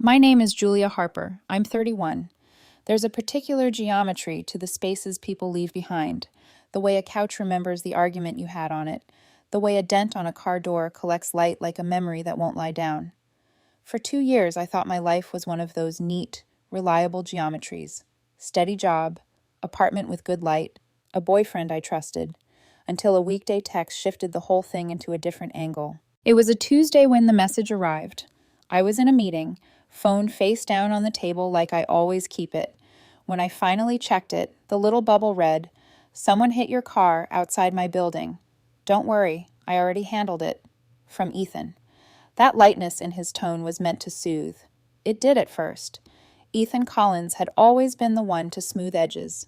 My name is Julia Harper. I'm 31. There's a particular geometry to the spaces people leave behind, the way a couch remembers the argument you had on it, the way a dent on a car door collects light like a memory that won't lie down. For 2 years, I thought my life was one of those neat, reliable geometries. Steady job, apartment with good light, a boyfriend I trusted, until a weekday text shifted the whole thing into a different angle. It was a Tuesday when the message arrived. I was in a meeting, phone face down on the table like I always keep it. When I finally checked it, the little bubble read, "Someone hit your car outside my building. Don't worry, I already handled it." From Ethan. That lightness in his tone was meant to soothe. It did at first. Ethan Collins had always been the one to smooth edges.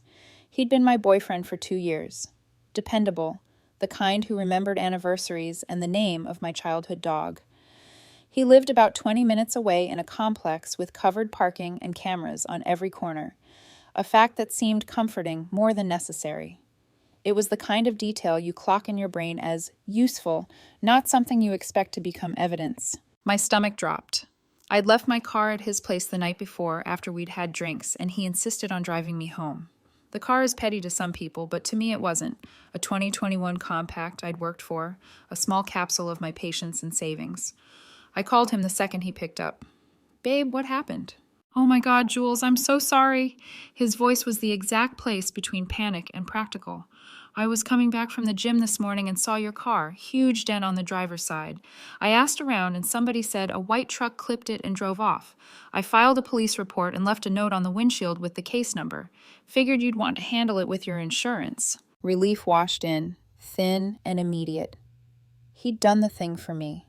He'd been my boyfriend for 2 years. Dependable, the kind who remembered anniversaries and the name of my childhood dog. He lived about 20 minutes away in a complex with covered parking and cameras on every corner, a fact that seemed comforting more than necessary. It was the kind of detail you clock in your brain as useful, not something you expect to become evidence. My stomach dropped. I'd left my car at his place the night before after we'd had drinks, and he insisted on driving me home. The car is petty to some people, but to me it wasn't. A 2021 compact I'd worked for, a small capsule of my patience and savings. I called him the second he picked up. "Babe, what happened?" "Oh my God, Jules, I'm so sorry." His voice was the exact place between panic and practical. "I was coming back from the gym this morning and saw your car, huge dent on the driver's side. I asked around and somebody said a white truck clipped it and drove off. I filed a police report and left a note on the windshield with the case number. Figured you'd want to handle it with your insurance." Relief washed in, thin and immediate. He'd done the thing for me.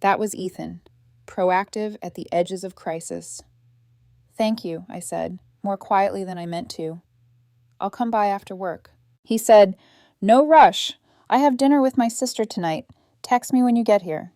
That was Ethan, proactive at the edges of crisis. "Thank you," I said, more quietly than I meant to. "I'll come by after work." He said, "No rush. I have dinner with my sister tonight. Text me when you get here."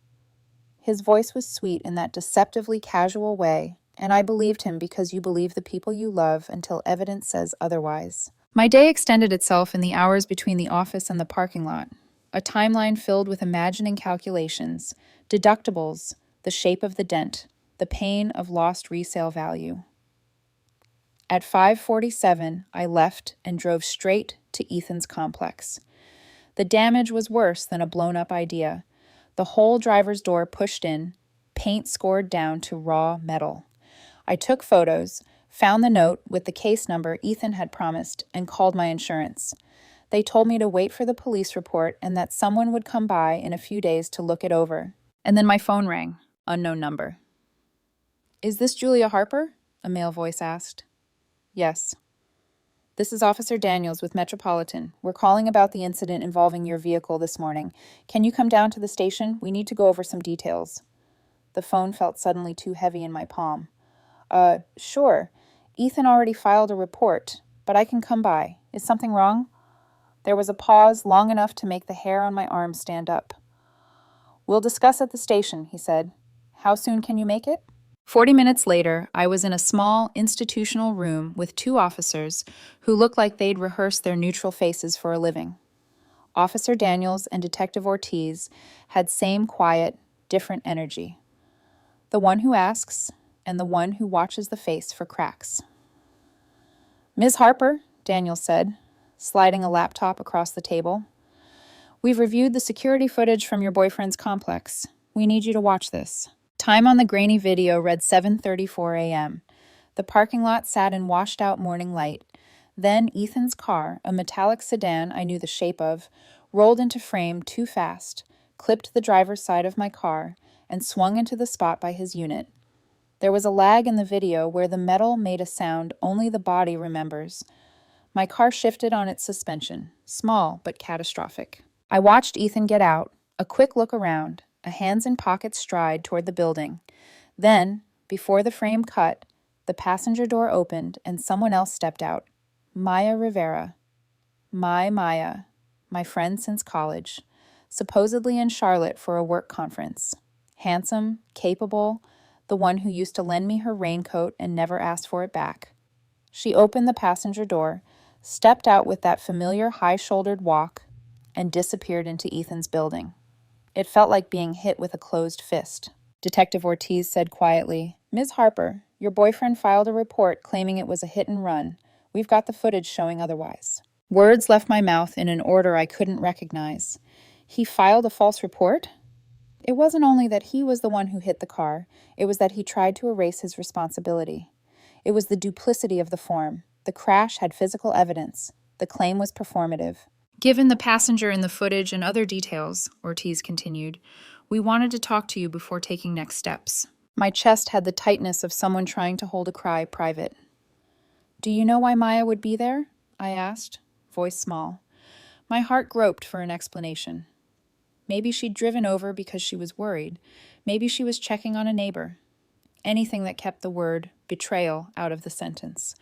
His voice was sweet in that deceptively casual way, and I believed him because you believe the people you love until evidence says otherwise. My day extended itself in the hours between the office and the parking lot, a timeline filled with imagining calculations, deductibles, the shape of the dent, the pain of lost resale value. At 5:47, I left and drove straight to Ethan's complex. The damage was worse than a blown-up idea. The whole driver's door pushed in, paint scored down to raw metal. I took photos, found the note with the case number Ethan had promised, and called my insurance. They told me to wait for the police report and that someone would come by in a few days to look it over. And then my phone rang. Unknown number. "Is this Julia Harper?" a male voice asked. "Yes." "This is Officer Daniels with Metropolitan. We're calling about the incident involving your vehicle this morning. Can you come down to the station? We need to go over some details." The phone felt suddenly too heavy in my palm. Sure. Ethan already filed a report, but I can come by. Is something wrong?" There was a pause long enough to make the hair on my arm stand up. "We'll discuss at the station," he said. "How soon can you make it?" 40 minutes later, I was in a small institutional room with 2 officers who looked like they'd rehearsed their neutral faces for a living. Officer Daniels and Detective Ortiz had same quiet, different energy. The one who asks and the one who watches the face for cracks. "Ms. Harper," Daniels said, sliding a laptop across the table. "We've reviewed the security footage from your boyfriend's complex. We need you to watch this." Time on the grainy video read 7:34 a.m. The parking lot sat in washed-out morning light. Then Ethan's car, a metallic sedan I knew the shape of, rolled into frame too fast, clipped the driver's side of my car, and swung into the spot by his unit. There was a lag in the video where the metal made a sound only the body remembers. My car shifted on its suspension, small but catastrophic. I watched Ethan get out, a quick look around, a hands-in-pocket stride toward the building. Then, before the frame cut, the passenger door opened and someone else stepped out. Maya Rivera. Maya, my friend since college, supposedly in Charlotte for a work conference. Handsome, capable, the one who used to lend me her raincoat and never asked for it back. She opened the passenger door, stepped out with that familiar high-shouldered walk, and disappeared into Ethan's building. It felt like being hit with a closed fist. Detective Ortiz said quietly, Ms. Harper, your boyfriend filed a report claiming it was a hit and run. We've got the footage showing otherwise. Words left my mouth in an order I couldn't recognize. He filed a false report? It wasn't only that he was the one who hit the car, it was that he tried to erase his responsibility. It was the duplicity of the form. The crash had physical evidence. The claim was performative. Given the passenger in the footage and other details, Ortiz continued, we wanted to talk to you before taking next steps. My chest had the tightness of someone trying to hold a cry private. Do you know why Maya would be there? I asked, voice small. My heart groped for an explanation. Maybe she'd driven over because she was worried. Maybe she was checking on a neighbor. Anything that kept the word betrayal out of the sentence.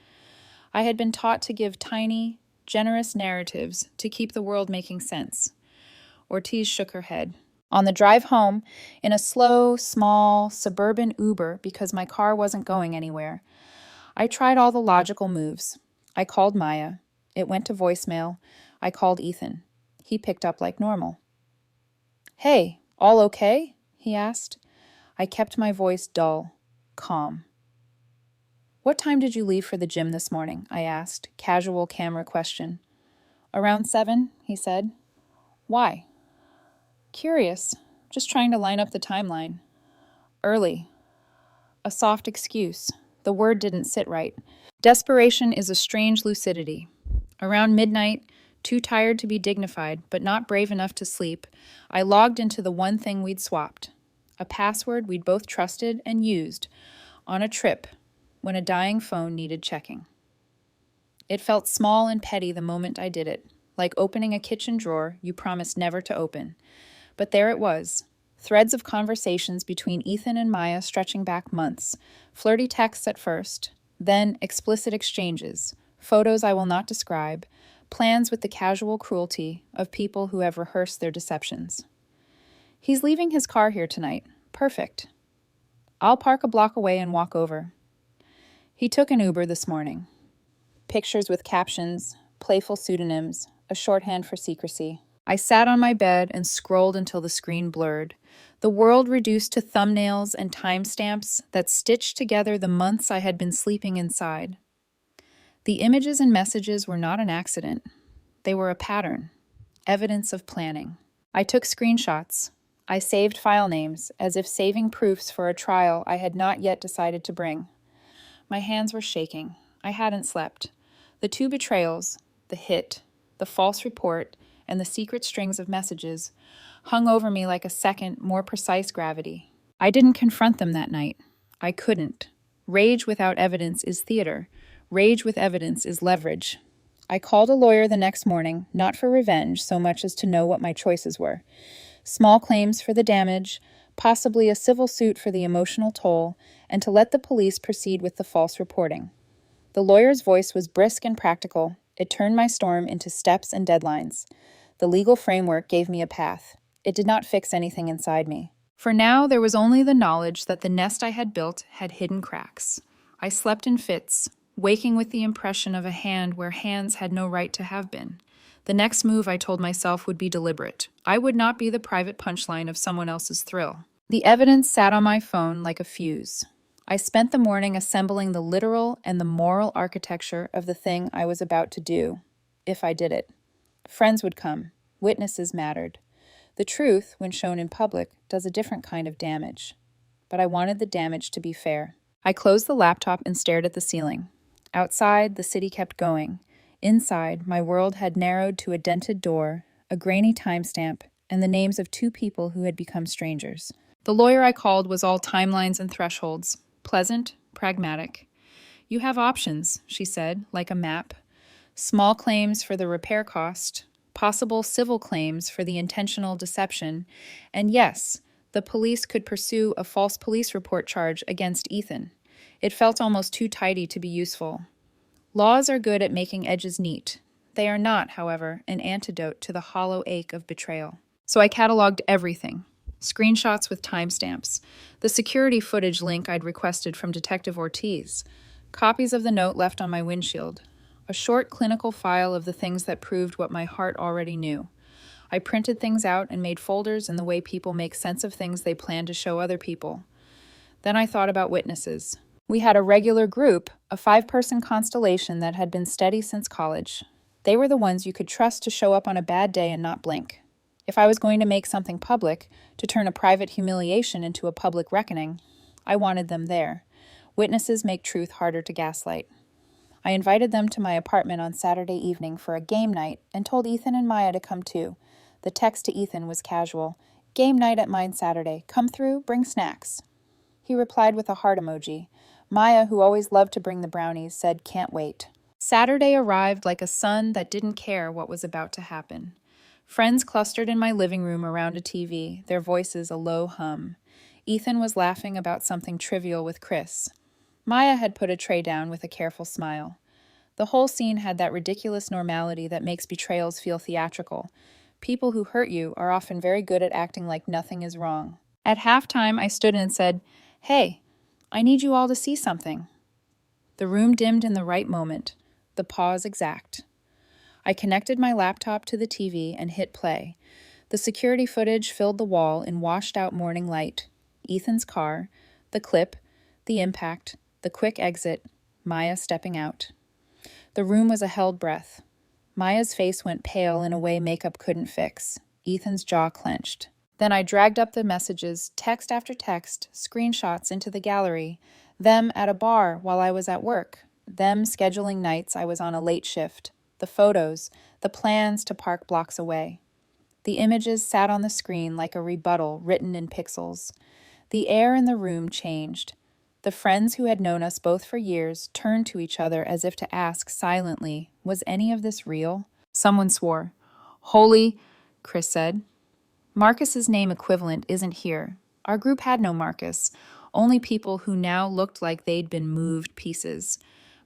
I had been taught to give tiny, generous narratives to keep the world making sense. Ortiz shook her head. On the drive home, in a slow, small, suburban Uber because my car wasn't going anywhere, I tried all the logical moves. I called Maya. It went to voicemail. I called Ethan. He picked up like normal. Hey, all okay? He asked. I kept my voice dull, calm. What time did you leave for the gym this morning? I asked, casual camera question. Around 7, he said. Why? Curious, just trying to line up the timeline. Early. A soft excuse. The word didn't sit right. Desperation is a strange lucidity. Around midnight, too tired to be dignified, but not brave enough to sleep, I logged into the one thing we'd swapped, a password we'd both trusted and used, on a trip when a dying phone needed checking. It felt small and petty the moment I did it, like opening a kitchen drawer you promised never to open. But there it was, threads of conversations between Ethan and Maya stretching back months, flirty texts at first, then explicit exchanges, photos I will not describe, plans with the casual cruelty of people who have rehearsed their deceptions. He's leaving his car here tonight. Perfect. I'll park a block away and walk over. He took an Uber this morning. Pictures with captions, playful pseudonyms, a shorthand for secrecy. I sat on my bed and scrolled until the screen blurred, the world reduced to thumbnails and timestamps that stitched together the months I had been sleeping inside. The images and messages were not an accident. They were a pattern, evidence of planning. I took screenshots. I saved file names, as if saving proofs for a trial I had not yet decided to bring. My hands were shaking. I hadn't slept. The 2 betrayals, the hit, the false report, and the secret strings of messages hung over me like a second, more precise gravity. I didn't confront them that night. I couldn't. Rage without evidence is theater. Rage with evidence is leverage. I called a lawyer the next morning, not for revenge so much as to know what my choices were. Small claims for the damage, possibly a civil suit for the emotional toll, and to let the police proceed with the false reporting. The lawyer's voice was brisk and practical. It turned my storm into steps and deadlines. The legal framework gave me a path. It did not fix anything inside me. For now, there was only the knowledge that the nest I had built had hidden cracks. I slept in fits, waking with the impression of a hand where hands had no right to have been. The next move, I told myself, would be deliberate. I would not be the private punchline of someone else's thrill. The evidence sat on my phone like a fuse. I spent the morning assembling the literal and the moral architecture of the thing I was about to do, if I did it. Friends would come. Witnesses mattered. The truth, when shown in public, does a different kind of damage. But I wanted the damage to be fair. I closed the laptop and stared at the ceiling. Outside, the city kept going. Inside, my world had narrowed to a dented door, a grainy timestamp, and the names of 2 people who had become strangers. The lawyer I called was all timelines and thresholds, pleasant, pragmatic. You have options, she said, like a map. Small claims for the repair cost, possible civil claims for the intentional deception, and yes, the police could pursue a false police report charge against Ethan. It felt almost too tidy to be useful. Laws are good at making edges neat. They are not, however, an antidote to the hollow ache of betrayal. So I cataloged everything. Screenshots with timestamps, the security footage link I'd requested from Detective Ortiz, copies of the note left on my windshield, a short clinical file of the things that proved what my heart already knew. I printed things out and made folders in the way people make sense of things they plan to show other people. Then I thought about witnesses. We had a regular group, a 5-person constellation that had been steady since college. They were the ones you could trust to show up on a bad day and not blink. If I was going to make something public, to turn a private humiliation into a public reckoning, I wanted them there. Witnesses make truth harder to gaslight. I invited them to my apartment on Saturday evening for a game night and told Ethan and Maya to come too. The text to Ethan was casual. "Game night at mine Saturday. Come through, bring snacks." He replied with a heart emoji. Maya, who always loved to bring the brownies, said, "Can't wait." Saturday arrived like a sun that didn't care what was about to happen. Friends clustered in my living room around a TV, their voices a low hum. Ethan was laughing about something trivial with Chris. Maya had put a tray down with a careful smile. The whole scene had that ridiculous normality that makes betrayals feel theatrical. People who hurt you are often very good at acting like nothing is wrong. At halftime, I stood and said, "Hey, I need you all to see something." The room dimmed in the right moment, the pause exact. I connected my laptop to the TV and hit play. The security footage filled the wall in washed-out morning light. Ethan's car, the clip, the impact, the quick exit, Maya stepping out. The room was a held breath. Maya's face went pale in a way makeup couldn't fix. Ethan's jaw clenched. Then I dragged up the messages, text after text, screenshots into the gallery. Them at a bar while I was at work. Them scheduling nights I was on a late shift. The photos, the plans to park blocks away. The images sat on the screen like a rebuttal written in pixels. The air in the room changed. The friends who had known us both for years turned to each other as if to ask silently, was any of this real? Someone swore. "Holy," Chris said. Marcus's name equivalent isn't here. Our group had no Marcus, only people who now looked like they'd been moved pieces.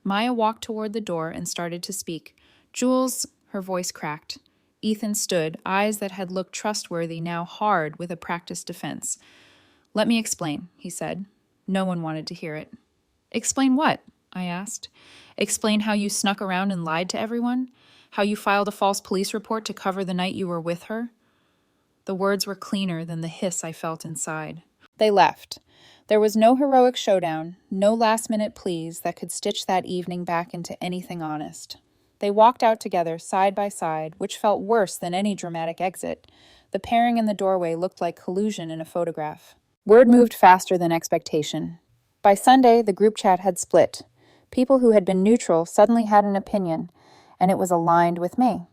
Maya walked toward the door and started to speak. "Jules," her voice cracked. Ethan stood, eyes that had looked trustworthy now hard with a practiced defense. "Let me explain," he said. No one wanted to hear it. "Explain what?" I asked. "Explain how you snuck around and lied to everyone? How you filed a false police report to cover the night you were with her?" The words were cleaner than the hiss I felt inside. They left. There was no heroic showdown, no last-minute pleas that could stitch that evening back into anything honest. They walked out together, side by side, which felt worse than any dramatic exit. The pairing in the doorway looked like collusion in a photograph. Word moved faster than expectation. By Sunday, the group chat had split. People who had been neutral suddenly had an opinion, and it was aligned with me.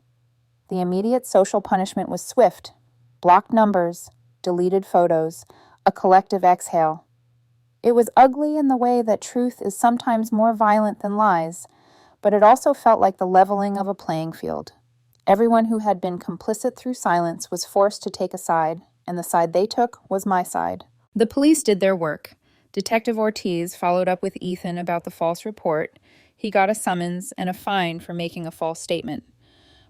The immediate social punishment was swift. Blocked numbers, deleted photos, a collective exhale. It was ugly in the way that truth is sometimes more violent than lies, but it also felt like the leveling of a playing field. Everyone who had been complicit through silence was forced to take a side, and the side they took was my side. The police did their work. Detective Ortiz followed up with Ethan about the false report. He got a summons and a fine for making a false statement.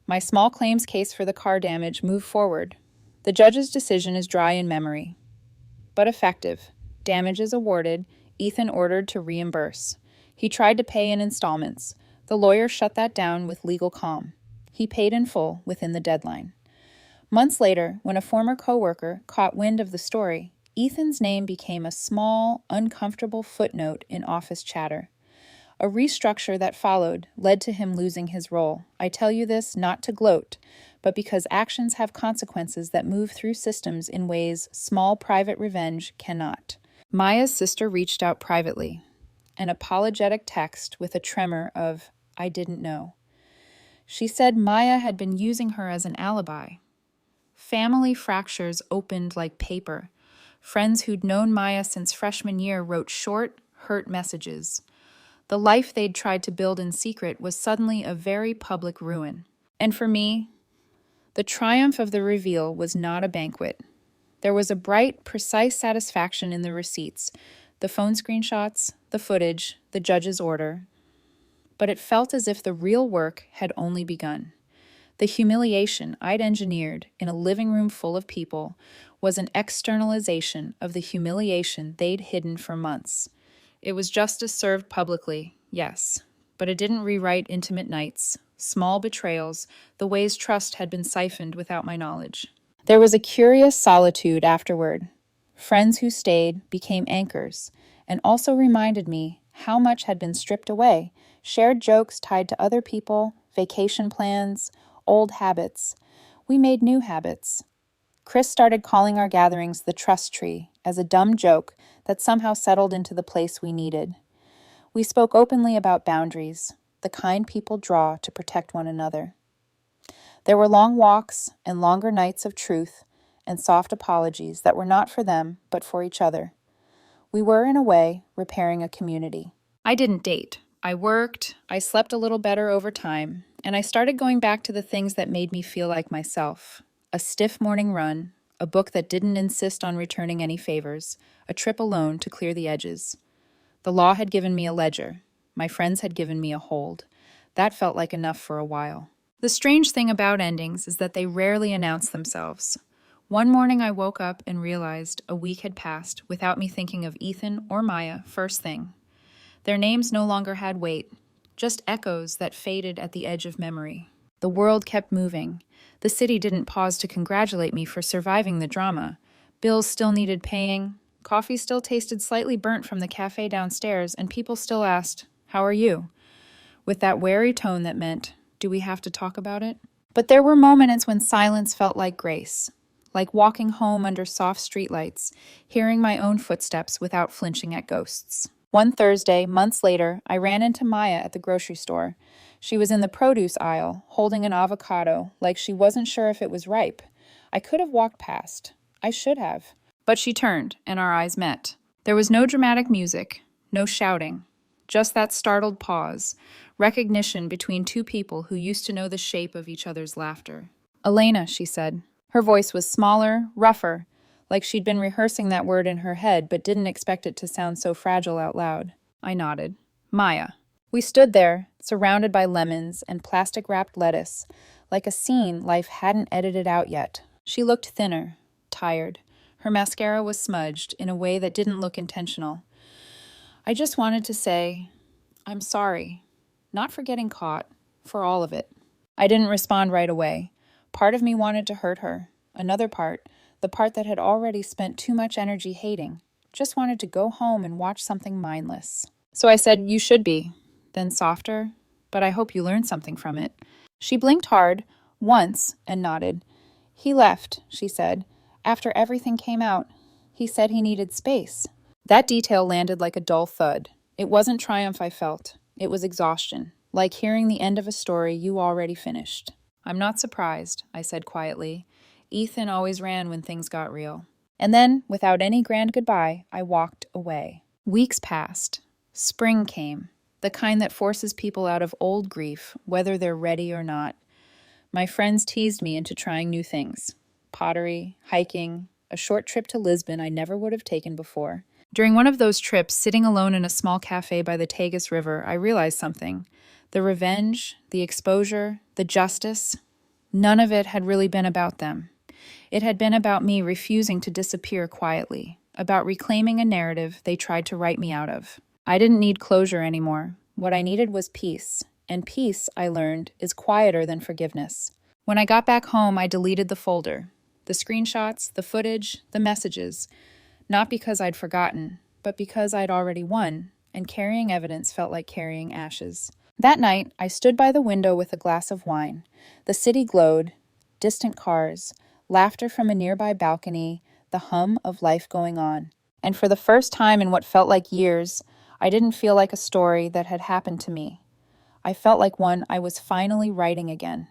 My small claims case for the car damage moved forward. The judge's decision is dry in memory, but effective. Damages awarded, Ethan ordered to reimburse. He tried to pay in installments. The lawyer shut that down with legal calm. He paid in full within the deadline. Months later, when a former coworker caught wind of the story, Ethan's name became a small, uncomfortable footnote in office chatter. A restructure that followed led to him losing his role. I tell you this not to gloat, but because actions have consequences that move through systems in ways small private revenge cannot. Maya's sister reached out privately, an apologetic text with a tremor of, "I didn't know." She said Maya had been using her as an alibi. Family fractures opened like paper. Friends who'd known Maya since freshman year wrote short, hurt messages. The life they'd tried to build in secret was suddenly a very public ruin. And for me, the triumph of the reveal was not a banquet. There was a bright, precise satisfaction in the receipts, the phone screenshots, the footage, the judge's order. But it felt as if the real work had only begun. The humiliation I'd engineered in a living room full of people was an externalization of the humiliation they'd hidden for months. It was justice served publicly, yes, but it didn't rewrite intimate nights, small betrayals, the ways trust had been siphoned without my knowledge. There was a curious solitude afterward. Friends who stayed became anchors. and also reminded me how much had been stripped away, shared jokes tied to other people, vacation plans, old habits. We made new habits. Chris started calling our gatherings the trust tree as a dumb joke that somehow settled into the place we needed. We spoke openly about boundaries, the kind people draw to protect one another. There were long walks and longer nights of truth and soft apologies that were not for them, but for each other. We were, in a way, repairing a community. I didn't date. I worked, I slept a little better over time, and I started going back to the things that made me feel like myself. A stiff morning run, a book that didn't insist on returning any favors, a trip alone to clear the edges. The law had given me a ledger. My friends had given me a hold. That felt like enough for a while. The strange thing about endings is that they rarely announce themselves. One morning I woke up and realized a week had passed without me thinking of Ethan or Maya first thing. Their names no longer had weight, just echoes that faded at the edge of memory. The world kept moving. The city didn't pause to congratulate me for surviving the drama. Bills still needed paying, coffee still tasted slightly burnt from the cafe downstairs, and people still asked, "How are you?" with that wary tone that meant, "Do we have to talk about it?" But there were moments when silence felt like grace, like walking home under soft streetlights, hearing my own footsteps without flinching at ghosts. One Thursday, months later, I ran into Maya at the grocery store. She was in the produce aisle, holding an avocado, like she wasn't sure if it was ripe. I could have walked past. I should have. But she turned, and our eyes met. There was no dramatic music, no shouting, just that startled pause, recognition between two people who used to know the shape of each other's laughter. "Elena," she said. Her voice was smaller, rougher, like she'd been rehearsing that word in her head but didn't expect it to sound so fragile out loud. I nodded. "Maya." We stood there, surrounded by lemons and plastic-wrapped lettuce, like a scene life hadn't edited out yet. She looked thinner, tired. Her mascara was smudged in a way that didn't look intentional. I just wanted to say, "I'm sorry." Not for getting caught, for all of it. I didn't respond right away. Part of me wanted to hurt her. Another part, the part that had already spent too much energy hating, just wanted to go home and watch something mindless. So I said, "You should be." Then softer, "But I hope you learned something from it." She blinked hard, once, and nodded. "He left," she said. "After everything came out. He said he needed space." That detail landed like a dull thud. It wasn't triumph I felt. It was exhaustion, like hearing the end of a story you already finished. "I'm not surprised," I said quietly. Ethan always ran when things got real. And then, without any grand goodbye, I walked away. Weeks passed. Spring came, the kind that forces people out of old grief, whether they're ready or not. My friends teased me into trying new things. Pottery, hiking, a short trip to Lisbon I never would have taken before. During one of those trips, sitting alone in a small cafe by the Tagus River, I realized something. The revenge, the exposure, the justice, none of it had really been about them. It had been about me refusing to disappear quietly, about reclaiming a narrative they tried to write me out of. I didn't need closure anymore. What I needed was peace, and peace, I learned, is quieter than forgiveness. When I got back home, I deleted the folder. The screenshots, the footage, the messages. Not because I'd forgotten, but because I'd already won, and carrying evidence felt like carrying ashes. That night, I stood by the window with a glass of wine. The city glowed, distant cars, laughter from a nearby balcony, the hum of life going on. And for the first time in what felt like years, I didn't feel like a story that had happened to me. I felt like one I was finally writing again.